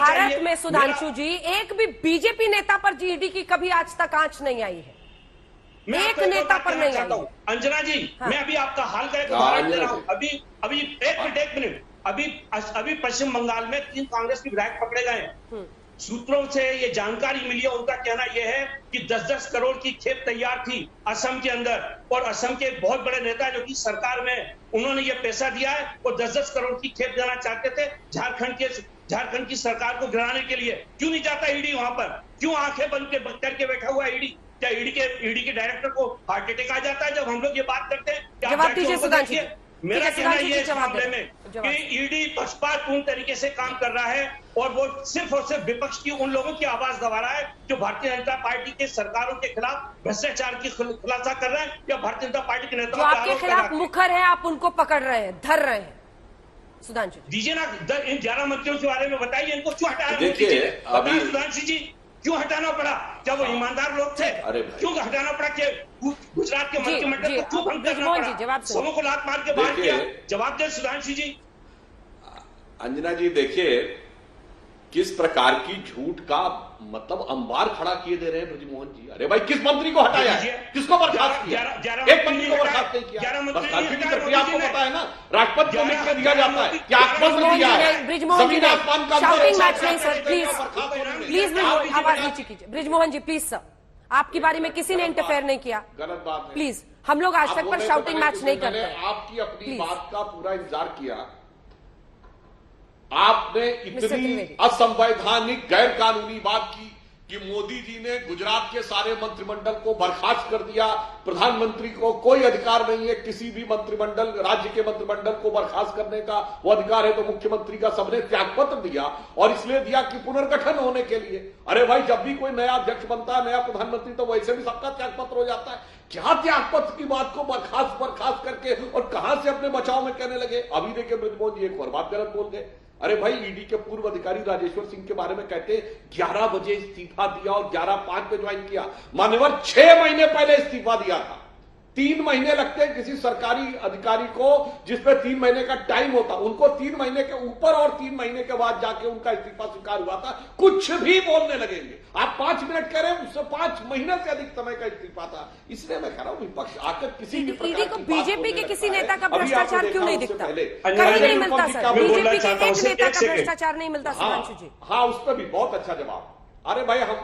भारत में सुधांशु जी एक भी बीजेपी नेता पर ईडी की कभी आज तक आंच नहीं आई है, एक नेता पर नहीं आई। अंजना जी, हाँ। मैं अभी आपका हाल करके उदाहरण दे रहा हूं। अभी एक मिनट अभी पश्चिम बंगाल में 3 कांग्रेस के विधायक पकड़े गए हैं। सूत्रों से ये जानकारी मिली है, उनका कहना यह है कि 10-10 करोड़ की खेप तैयार थी असम के अंदर, और असम के एक बहुत बड़े नेता जो कि सरकार में, उन्होंने ये पैसा दिया है और 10-10 करोड़ की खेप देना चाहते थे झारखंड की सरकार को गिराने के लिए। क्यों नहीं जाता ईडी वहां पर? क्यों आंखें बंद करके बैठा हुआ है ईडी? क्या ईडी के डायरेक्टर को हार्ट अटैक आ जाता है जब हम लोग ये बात करते हैं? जवाब दीजिए सुधांशु जी। मेरा कहना यह है इस मामले में कि ईडी पक्षपातपूर्ण तरीके से काम कर रहा है और वो सिर्फ और सिर्फ विपक्ष की उन लोगों की आवाज दबा रहा है जो भारतीय जनता पार्टी के सरकारों के खिलाफ भ्रष्टाचार की खुलासा कर रहे हैं या भारतीय जनता पार्टी के नेताओं आपके खिलाफ मुखर है, आप उनको पकड़ रहे हैं, धर रहे हैं। सुधांशु दीजिए ना, इन 11 मंत्रियों के बारे में बताइए, इनको क्यों हटाया? सुधांशु जी, क्यों हटाना पड़ा? जब वो ईमानदार लोग थे, क्यों हटाना पड़ा? कि गुजरात के मंत्रिमंडल को क्यों भंग करना पड़ा? सबों को लात मार के बाहर किया। जवाब दे सुधांशु जी। अंजना जी, देखिए किस प्रकार की झूठ का मतलब अंबार खड़ा किए दे रहे हैं ब्रजमोहन जी। अरे भाई, किस मंत्री को हटाया है? किसको बर्खास्त किया? एक मंत्री को बर्खास्त नहीं किया। बर्खास्तगी की प्रक्रिया आपको पता है ना, राष्ट्रपति को लिख के दिया जाता है क्या आश्वासन दिया है? जमीन आसमान का शाउटिंग मैच नहीं सर, प्लीज आवाज नीचे कीजिए। ब्रिजमोहन जी प्लीज सर, आपकी बारी में किसी ने इंटरफेयर नहीं किया। गलत बात है। प्लीज, हम लोग आज तक पर शाउटिंग मैच नहीं करते। आपकी अपनी बात का पूरा इंतजार किया। आपने इतनी असंवैधानिक गैर कानूनी बात की कि मोदी जी ने गुजरात के सारे मंत्रिमंडल को बर्खास्त कर दिया। प्रधानमंत्री को कोई अधिकार नहीं है किसी भी मंत्रिमंडल, राज्य के मंत्रिमंडल को बर्खास्त करने का। वो अधिकार है तो मुख्यमंत्री का। सबने त्यागपत्र दिया और इसलिए दिया कि पुनर्गठन होने के लिए। अरे भाई, जब भी कोई नया अध्यक्ष बनता है, नया प्रधानमंत्री, तो वैसे भी सबका त्यागपत्र हो जाता है। क्या त्यागपत्र की बात को बर्खास्त करके और कहां से अपने बचाव में कहने लगे? अभी देखिए ब्रजमोहन जी एक और बात गलत बोल गए। अरे भाई, ईडी के पूर्व अधिकारी राजेश्वर सिंह के बारे में कहते 11 बजे इस्तीफा दिया और 11:05 पे ज्वाइन किया। मान्यवर 6 महीने पहले इस्तीफा दिया था। 3 महीने लगते हैं किसी सरकारी अधिकारी को, जिसपे 3 महीने का टाइम होता, उनको 3 महीने के ऊपर और 3 महीने के बाद जाके उनका इस्तीफा स्वीकार हुआ था। कुछ भी बोलने लगेंगे। आप 5 मिनट कह रहे हैं, उससे 5 महीने से अधिक समय का इस्तीफा था। इसलिए मैं कह रहा हूं विपक्ष आकर किसी भी प्रकार की बीजेपी के किसी नेता का भ्रष्टाचार क्यों नहीं दिखता? कहीं नहीं मिलता सर, बीजेपी के एक नेता का भ्रष्टाचार नहीं मिलता। सुधांशु जी, हाँ, उस पर भी बहुत अच्छा जवाब। अरे भाई, हम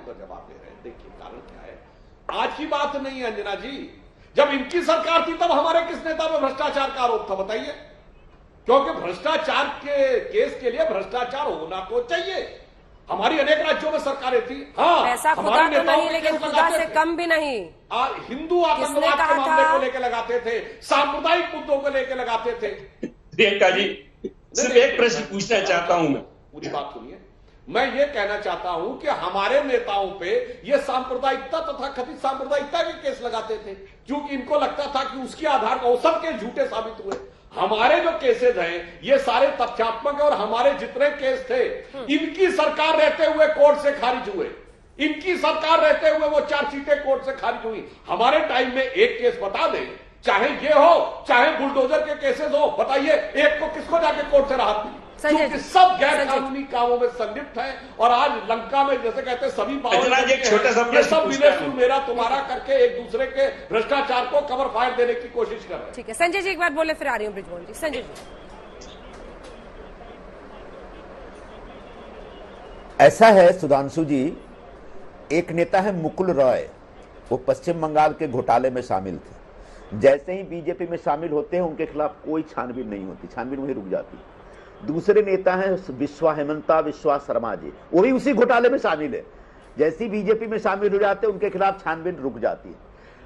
तो जवाब दे रहे हैं। देखिए कारण क्या है, आज की बात नहीं है अंजना जी। जब इनकी सरकार थी तब हमारे किस नेता पर भ्रष्टाचार का आरोप था बताइए? क्योंकि भ्रष्टाचार के केस के लिए भ्रष्टाचार होना तो चाहिए। हमारी अनेक राज्यों में सरकारें थी। हाँ, ऐसा खुदा तो नहीं, लेकिन खुदा से कम भी नहीं। हिंदू आतंकवाद के मामले को लेकर लगाते थे, सांप्रदायिक मुद्दों को लेकर लगाते थे। प्रियंका जी, सिर्फ एक प्रश्न पूछना चाहता हूं मैं। पूरी बात सुनिए। मैं ये कहना चाहता हूं कि हमारे नेताओं पे ये सांप्रदायिकता तथा कथित सांप्रदायिकता के केस लगाते थे, क्योंकि इनको लगता था कि उसके आधार पर वो सब केस झूठे साबित हुए। हमारे जो केसेस हैं ये सारे तथ्यात्मक है और हमारे जितने केस थे इनकी सरकार रहते हुए कोर्ट से खारिज हुए। इनकी सरकार रहते हुए वो चार्जशीटें कोर्ट से खारिज हुई। हमारे टाइम में एक केस बता दें, चाहे ये हो चाहे बुलडोजर के केसेस हो, बताइए एक को किसको जाके कोर्ट से राहत मिली? क्योंकि सब गैर कानूनी कामों में संलिप्त है। और आज लंका में जैसे कहते हैं सभी ये सब विलेसुर मेरा तुम्हारा करके एक दूसरे के भ्रष्टाचार को कवर फायर देने की कोशिश कर रहे हैं। ठीक है संजय जी, एक बार बोले फिर आ रही हूँ ब्रिजमोहन जी। संजय जी, ऐसा है सुधांशु जी, एक नेता है मुकुल रॉय, वो पश्चिम बंगाल के घोटाले में शामिल थे। जैसे ही बीजेपी में शामिल होते हैं उनके खिलाफ कोई छानबीन नहीं होती, छानबीन वहीं रुक जाती। दूसरे नेता हैं हेमंता विश्वा शर्मा जी, वो भी उसी घोटाले में शामिल है। जैसी बीजेपी में शामिल हो जाते हैं उनके खिलाफ छानबीन रुक जाती है।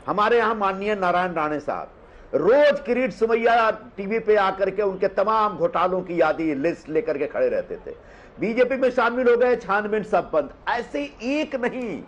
हमारे यहाँ माननीय नारायण राणे साहब रोज किरीट सुमैया टीवी पे आकर के उनके तमाम घोटालों की यादी लिस्ट लेकर के खड़े रहते थे। बीजेपी में शामिल हो गए, छानबीन सब बंद। ऐसे एक नहीं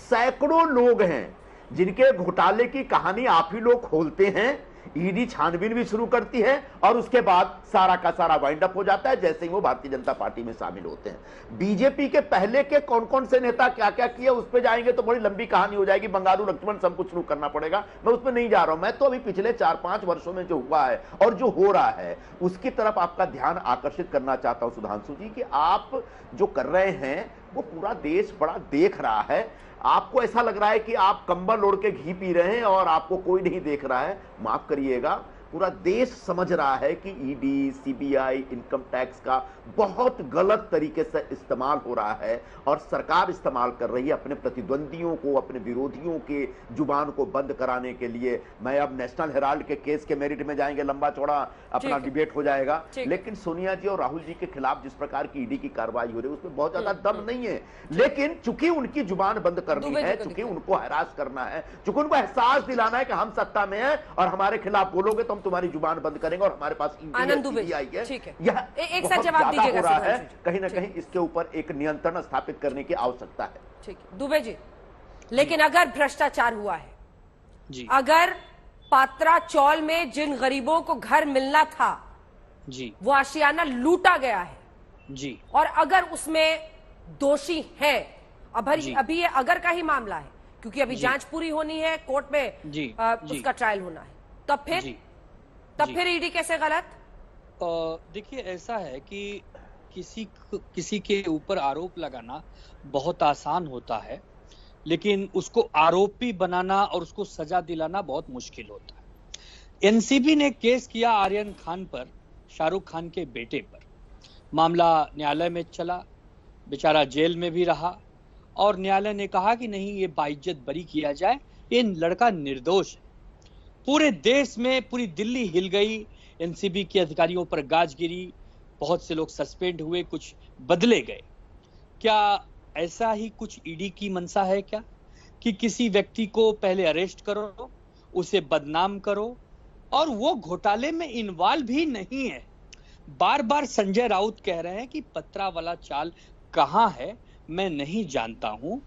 सैकड़ों लोग हैं जिनके घोटाले की कहानी आप ही लोग खोलते हैं, ईडी छानबीन भी शुरू करती है और उसके बाद सारा का सारा वाइंड अप हो जाता है जैसे ही वो भारतीय जनता पार्टी में शामिल होते हैं। बीजेपी के पहले के कौन कौन से नेता क्या क्या किए उस पर जाएंगे तो बड़ी लंबी कहानी हो जाएगी, बंगारू लक्ष्मण सब कुछ शुरू करना पड़ेगा, मैं उसमें नहीं जा रहा हूं। मैं तो अभी पिछले 4-5 वर्षों में जो हुआ है और जो हो रहा है उसकी तरफ आपका ध्यान आकर्षित करना चाहता हूं सुधांशु जी, कि आप जो कर रहे हैं वो पूरा देश बड़ा देख रहा है। आपको ऐसा लग रहा है कि आप कंबल ओढ़ के घी पी रहे हैं और आपको कोई नहीं देख रहा है। माफ करिएगा, पूरा देश समझ रहा है कि ईडी, सीबीआई, इनकम टैक्स का बहुत गलत तरीके से इस्तेमाल हो रहा है और सरकार इस्तेमाल कर रही है अपने प्रतिद्वंदियों को, अपने विरोधियों के जुबान को बंद कराने के लिए। मैं अब नेशनल हेराल्ड के केस के मेरिट में जाएंगे, लंबा चौड़ा अपना डिबेट हो जाएगा, लेकिन सोनिया जी और राहुल जी के खिलाफ जिस प्रकार की ईडी की कार्रवाई हो रही है उसमें बहुत ज्यादा दम नहीं है, लेकिन चूंकि उनकी जुबान बंद करनी है, चूंकि उनको हरास करना है, चूंकि उनको एहसास दिलाना है कि हम सत्ता में हैं और हमारे खिलाफ बोलोगे तो हम तुम्हारी जुबान बंद करेंगे और हमारे पास आनंद दुबे, ठीक है, यह एक साथ जवाब दीजिएगा, हो रहा है। कहीं ना कहीं इसके ऊपर एक नियंत्रण स्थापित करने की आवश्यकता है। ठीक है दुबे जी, लेकिन अगर भ्रष्टाचार हुआ है जी, अगर पात्रा चौल में जिन गरीबों को घर मिलना था जी, वो आशियाना लूटा गया है जी, और अगर उसमें दोषी हैं, अभी ये अगर का ही मामला है क्योंकि अभी जांच पूरी होनी है, कोर्ट में उसका ट्रायल होना है, तब फिर ईडी कैसे गलत? देखिए ऐसा है कि किसी के ऊपर आरोप लगाना बहुत आसान होता है, लेकिन उसको आरोपी बनाना और उसको सजा दिलाना बहुत मुश्किल होता है। एनसीबी ने केस किया आर्यन खान पर, शाहरुख खान के बेटे पर। मामला न्यायालय में चला, बेचारा जेल में भी रहा और न्यायालय ने कहा कि नहीं, ये बाइज्जत बरी किया जाए, ये लड़का निर्दोष है। पूरे देश में पूरी दिल्ली हिल गई, एनसीबी के अधिकारियों पर गाज गिरी, बहुत से लोग सस्पेंड हुए, कुछ बदले गए। क्या ऐसा ही कुछ ईडी की मंशा है क्या कि किसी व्यक्ति को पहले अरेस्ट करो, उसे बदनाम करो और वो घोटाले में इन्वॉल्व भी नहीं है? बार बार संजय राउत कह रहे हैं कि पत्रा वाला चाल कहां है, मैं नहीं जानता हूं।